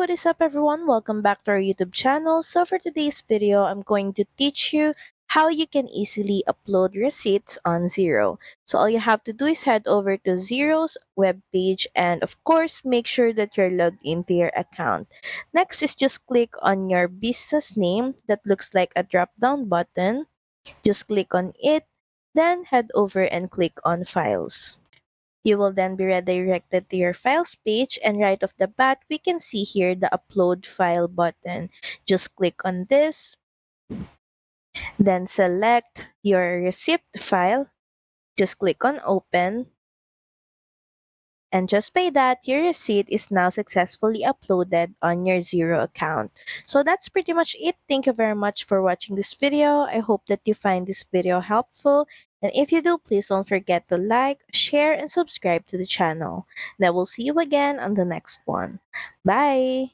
what is up everyone? Welcome back to our YouTube channel. So for today's video, I'm going to teach you how you can easily upload receipts on Xero. So all you have to do is head over to Xero's webpage and of course make sure that you're logged into your account. Next is just click on your business name that looks like a drop down button. Just click on it, then head over and click on files. You will then be redirected to your files page, and right off the bat, we can see here the upload file button. Just click on this, then select your receipt file. Just click on open. And just by that, your receipt is now successfully uploaded on your Xero account. So that's pretty much it. Thank you very much for watching this video. I hope that you find this video helpful. And if you do, please don't forget to like, share, and subscribe to the channel. And I will see you again on the next one. Bye!